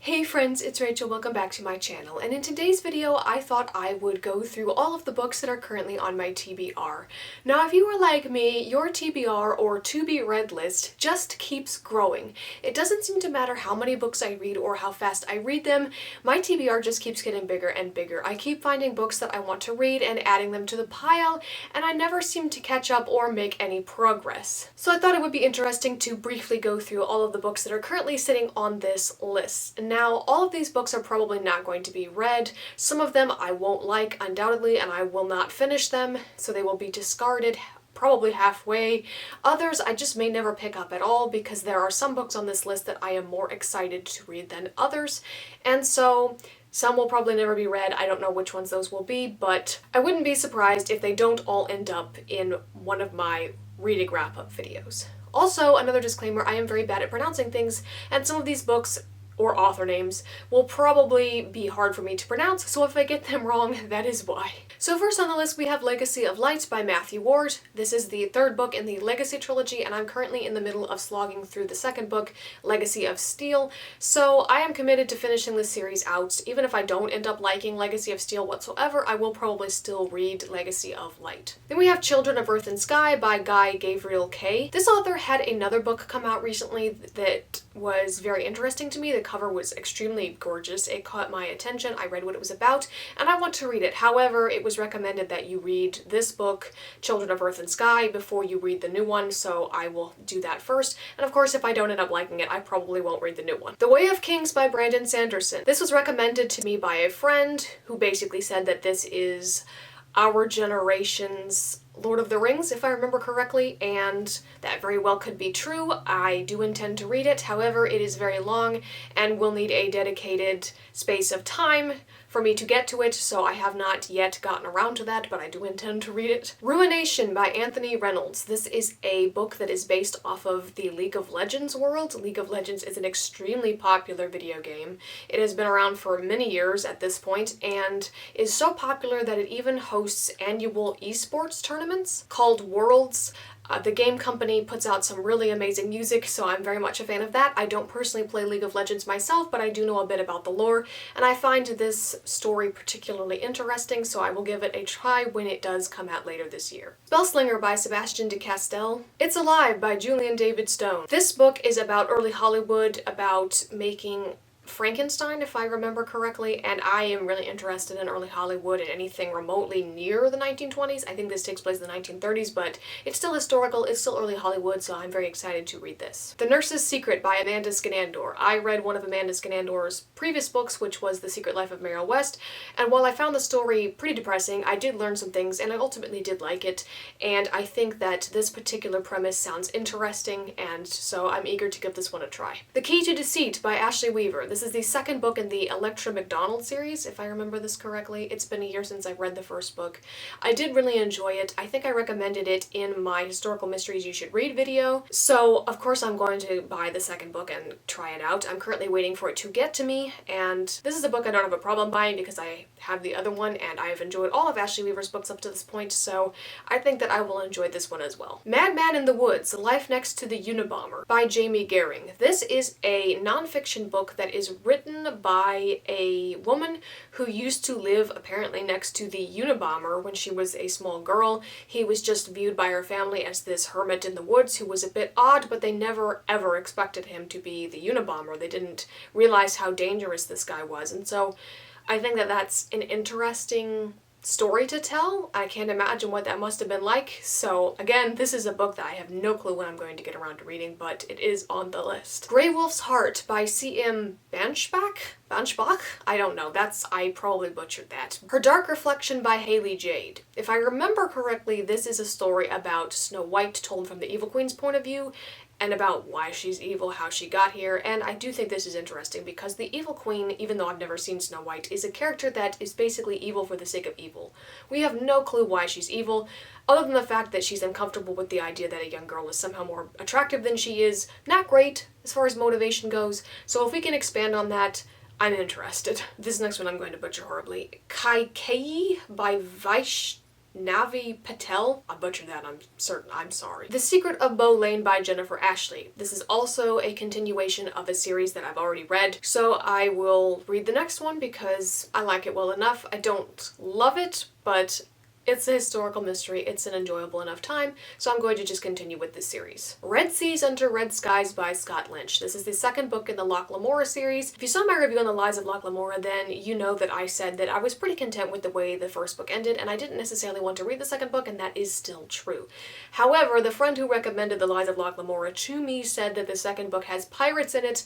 Hey friends, it's Rachel. Welcome back to my channel, and in today's video I thought I would go through all of the books that are currently on my TBR. Now if you are like me, your TBR or to be read list just keeps growing. It doesn't seem to matter how many books I read or how fast I read them, my TBR just keeps getting bigger and bigger. I keep finding books that I want to read and adding them to the pile, and I never seem to catch up or make any progress. So I thought it would be interesting to briefly go through all of the books that are currently sitting on this list. Now, all of these books are probably not going to be read. Some of them I won't like, undoubtedly, and I will not finish them, so they will be discarded probably halfway. Others I just may never pick up at all because there are some books on this list that I am more excited to read than others, and so some will probably never be read. I don't know which ones those will be, but I wouldn't be surprised if they don't all end up in one of my reading wrap-up videos. Also, another disclaimer, I am very bad at pronouncing things, and some of these books or author names will probably be hard for me to pronounce, so if I get them wrong, that is why. So first on the list we have Legacy of Light by Matthew Ward. This is the third book in the Legacy trilogy, and I'm currently in the middle of slogging through the second book, Legacy of Steel, so I am committed to finishing this series out. Even if I don't end up liking Legacy of Steel whatsoever, I will probably still read Legacy of Light. Then we have Children of Earth and Sky by Guy Gavriel Kay. This author had another book come out recently that was very interesting to me. The cover was extremely gorgeous. It caught my attention. I read what it was about, and I want to read it. However, it was recommended that you read this book, Children of Earth and Sky, before you read the new one, so I will do that first. And of course, if I don't end up liking it, I probably won't read the new one. The Way of Kings by Brandon Sanderson. This was recommended to me by a friend who basically said that this is our generation's Lord of the Rings, if I remember correctly, and that very well could be true. I do intend to read it, however, it is very long and will need a dedicated space of time for me to get to it, so I have not yet gotten around to that, but I do intend to read it. Ruination by Anthony Reynolds. This is a book that is based off of the League of Legends world. League of Legends is an extremely popular video game. It has been around for many years at this point, and is so popular that it even hosts annual esports tournaments called Worlds. The game company puts out some really amazing music, so I'm very much a fan of that. I don't personally play League of Legends myself, but I do know a bit about the lore, and I find this story particularly interesting, so I will give it a try when it does come out later this year. Spellslinger by Sebastian de Castell. It's Alive by Julian David Stone. This book is about early Hollywood, about making Frankenstein, if I remember correctly, and I am really interested in early Hollywood and anything remotely near the 1920s. I think this takes place in the 1930s, but it's still historical, it's still early Hollywood, so I'm very excited to read this. The Nurse's Secret by Amanda Scanandor. I read one of Amanda Scanandor's previous books, which was The Secret Life of Mariel West, and while I found the story pretty depressing, I did learn some things, and I ultimately did like it, and I think that this particular premise sounds interesting, and so I'm eager to give this one a try. The Key to Deceit by Ashley Weaver. This is the second book in the Electra McDonald series, if I remember this correctly. It's been a year since I read the first book. I did really enjoy it. I think I recommended it in my Historical Mysteries You Should Read video, so of course I'm going to buy the second book and try it out. I'm currently waiting for it to get to me, and this is a book I don't have a problem buying because I have the other one, and I have enjoyed all of Ashley Weaver's books up to this point, so I think that I will enjoy this one as well. Madman in the Woods, Life Next to the Unabomber by Jamie Gehring. This is a nonfiction book that is written by a woman who used to live apparently next to the Unabomber when she was a small girl. He was just viewed by her family as this hermit in the woods who was a bit odd, but they never ever expected him to be the Unabomber. They didn't realize how dangerous this guy was, and so I think that that's an interesting story to tell. I can't imagine what that must have been like. So again, this is a book that I have no clue when I'm going to get around to reading, but it is on the list. Grey Wolf's Heart by C.M. Banchbach? I don't know. I probably butchered that. Her Dark Reflection by Haley Jade. If I remember correctly, this is a story about Snow White told from the Evil Queen's point of view, and about why she's evil, how she got here, and I do think this is interesting because the Evil Queen, even though I've never seen Snow White, is a character that is basically evil for the sake of evil. We have no clue why she's evil, other than the fact that she's uncomfortable with the idea that a young girl is somehow more attractive than she is. Not great as far as motivation goes, so if we can expand on that, I'm interested. This next one I'm going to butcher horribly. Kaikei by Navi Patel. I butchered that, I'm certain, I'm sorry. The Secret of Bolane by Jennifer Ashley. This is also a continuation of a series that I've already read, so I will read the next one because I like it well enough. I don't love it, but it's a historical mystery, it's an enjoyable enough time, so I'm going to just continue with this series. Red Seas Under Red Skies by Scott Lynch. This is the second book in the Loch Lamora series. If you saw my review on the Lies of Loch Lamora, then you know that I said that I was pretty content with the way the first book ended, and I didn't necessarily want to read the second book, and that is still true. However, the friend who recommended the Lies of Loch Lamora to me said that the second book has pirates in it,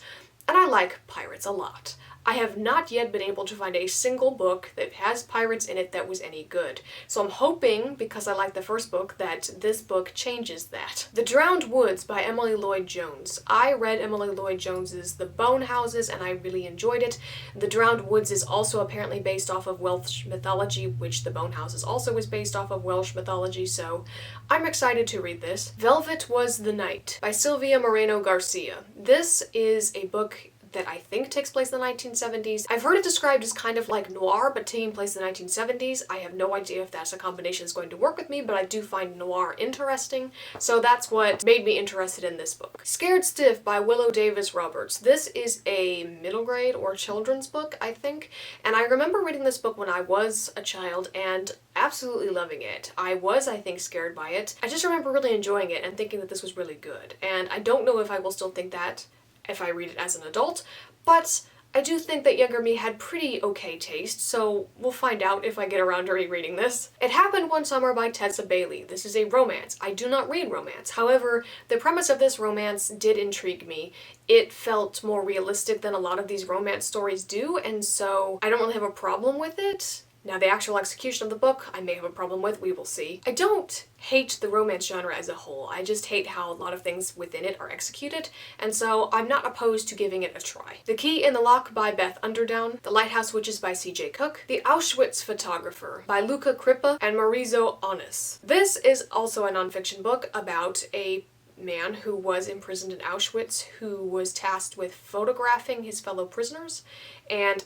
and I like pirates a lot. I have not yet been able to find a single book that has pirates in it that was any good. So I'm hoping, because I like the first book, that this book changes that. The Drowned Woods by Emily Lloyd Jones. I read Emily Lloyd Jones's The Bone Houses and I really enjoyed it. The Drowned Woods is also apparently based off of Welsh mythology, which The Bone Houses also is based off of Welsh mythology, so I'm excited to read this. Velvet Was the Night by Sylvia Moreno Garcia. This is a book that I think takes place in the 1970s. I've heard it described as kind of like noir, but taking place in the 1970s. I have no idea if that's a combination that's going to work with me, but I do find noir interesting, so that's what made me interested in this book. Scared Stiff by Willow Davis Roberts. This is a middle grade or children's book, I think, and I remember reading this book when I was a child and absolutely loving it. I think, scared by it. I just remember really enjoying it and thinking that this was really good, and I don't know if I will still think that if I read it as an adult, but I do think that younger me had pretty okay taste, so we'll find out if I get around to rereading this. It Happened One Summer by Tessa Bailey. This is a romance. I do not read romance. However, the premise of this romance did intrigue me. It felt more realistic than a lot of these romance stories do, and so I don't really have a problem with it. Now, the actual execution of the book, I may have a problem with, we will see. I don't hate the romance genre as a whole, I just hate how a lot of things within it are executed, and so I'm not opposed to giving it a try. The Key in the Lock by Beth Underdown, The Lighthouse Witches by C.J. Cook, The Auschwitz Photographer by Luca Crippa and Marizo Onis. This is also a nonfiction book about a man who was imprisoned in Auschwitz who was tasked with photographing his fellow prisoners and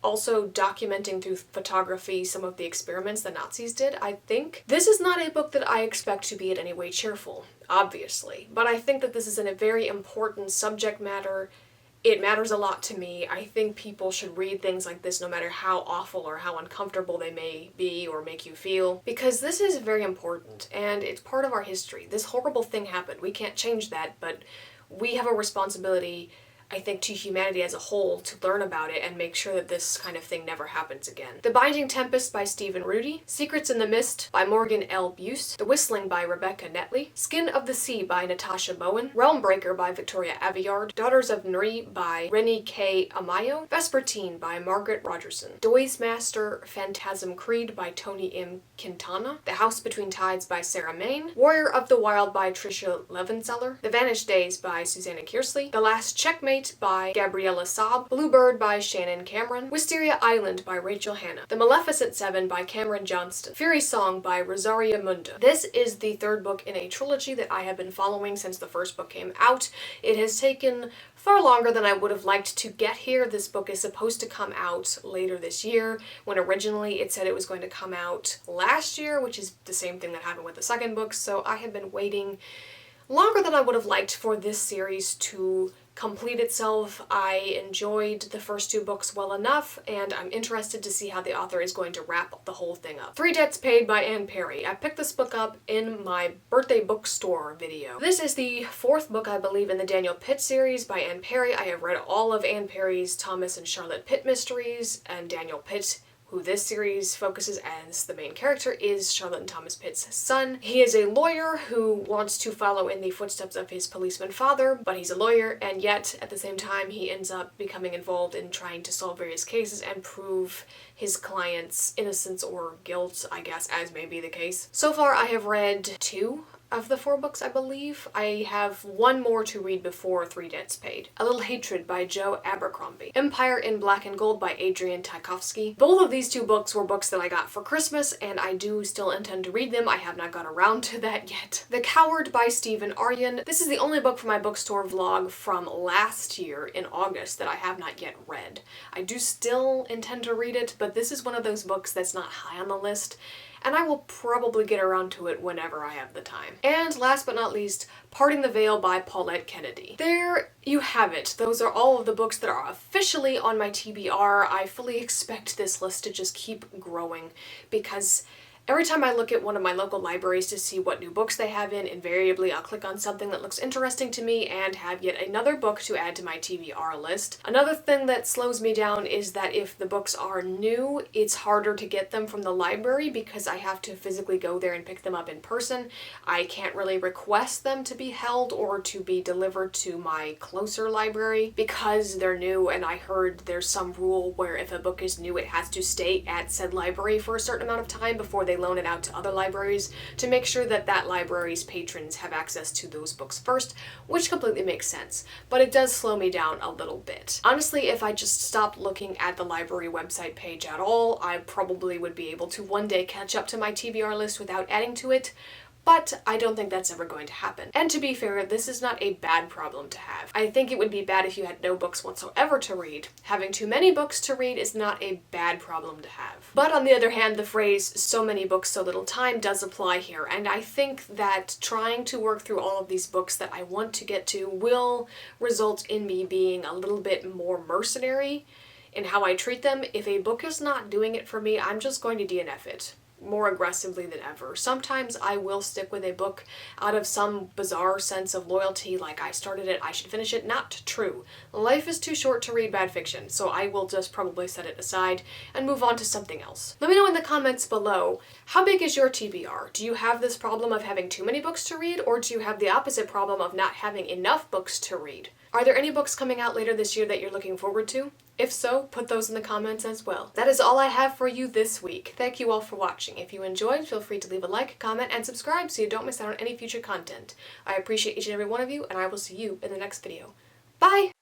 also documenting through photography some of the experiments the Nazis did, I think. This is not a book that I expect to be in any way cheerful, obviously, but I think that this is a very important subject matter. It matters a lot to me. I think people should read things like this no matter how awful or how uncomfortable they may be or make you feel, because this is very important and it's part of our history. This horrible thing happened. We can't change that, but we have a responsibility, I think, to humanity as a whole to learn about it and make sure that this kind of thing never happens again. The Binding Tempest by Stephen Rudy, Secrets in the Mist by Morgan L. Buse, The Whistling by Rebecca Netley, Skin of the Sea by Natasha Bowen, Realmbreaker by Victoria Aveyard, Daughters of Nri by Rennie K. Amayo, Vespertine by Margaret Rogerson, Doy's Master Phantasm Creed by Tony M. Quintana, The House Between Tides by Sarah Main, Warrior of the Wild by Tricia Levenseller, The Vanished Days by Susanna Kearsley, The Last Checkmate by Gabriella Saab, Bluebird by Shannon Cameron, Wisteria Island by Rachel Hanna, The Maleficent Seven by Cameron Johnston, Fury Song by Rosaria Munda. This is the third book in a trilogy that I have been following since the first book came out. It has taken far longer than I would have liked to get here. This book is supposed to come out later this year, when originally it said it was going to come out last year, which is the same thing that happened with the second book, so I have been waiting longer than I would have liked for this series to complete itself. I enjoyed the first two books well enough, and I'm interested to see how the author is going to wrap the whole thing up. 3 Debts Paid by Anne Perry. I picked this book up in my birthday bookstore video. This is the fourth book, I believe, in the Daniel Pitt series by Anne Perry. I have read all of Anne Perry's Thomas and Charlotte Pitt mysteries, and Daniel Pitt, who this series focuses as the main character, is Charlotte and Thomas Pitt's son. He is a lawyer who wants to follow in the footsteps of his policeman father, but he's a lawyer, and yet at the same time he ends up becoming involved in trying to solve various cases and prove his client's innocence or guilt, I guess, as may be the case. So far I have read 2 of the 4 books, I believe. I have 1 more to read before 3 Debts Paid. A Little Hatred by Joe Abercrombie. Empire in Black and Gold by Adrian Tchaikovsky. Both of these 2 books were books that I got for Christmas, and I do still intend to read them. I have not got around to that yet. The Coward by Stephen Aryan. This is the only book from my bookstore vlog from last year in August that I have not yet read. I do still intend to read it, but this is one of those books that's not high on the list, and I will probably get around to it whenever I have the time. And last but not least, Parting the Veil by Paulette Kennedy. There you have it. Those are all of the books that are officially on my TBR. I fully expect this list to just keep growing because every time I look at one of my local libraries to see what new books they have in, invariably I'll click on something that looks interesting to me and have yet another book to add to my TBR list. Another thing that slows me down is that if the books are new, it's harder to get them from the library because I have to physically go there and pick them up in person. I can't really request them to be held or to be delivered to my closer library because they're new, and I heard there's some rule where if a book is new, it has to stay at said library for a certain amount of time before they loan it out to other libraries to make sure that that library's patrons have access to those books first, which completely makes sense, but it does slow me down a little bit. Honestly, if I just stopped looking at the library website page at all, I probably would be able to one day catch up to my TBR list without adding to it, but I don't think that's ever going to happen. And to be fair, this is not a bad problem to have. I think it would be bad if you had no books whatsoever to read. Having too many books to read is not a bad problem to have. But on the other hand, the phrase "so many books, so little time" does apply here, and I think that trying to work through all of these books that I want to get to will result in me being a little bit more mercenary in how I treat them. If a book is not doing it for me, I'm just going to DNF it more aggressively than ever. Sometimes I will stick with a book out of some bizarre sense of loyalty, like I started it, I should finish it. Not true. Life is too short to read bad fiction, so I will just probably set it aside and move on to something else. Let me know in the comments below, how big is your TBR? Do you have this problem of having too many books to read, or do you have the opposite problem of not having enough books to read? Are there any books coming out later this year that you're looking forward to? If so, put those in the comments as well. That is all I have for you this week. Thank you all for watching. If you enjoyed, feel free to leave a like, comment, and subscribe so you don't miss out on any future content. I appreciate each and every one of you, and I will see you in the next video. Bye!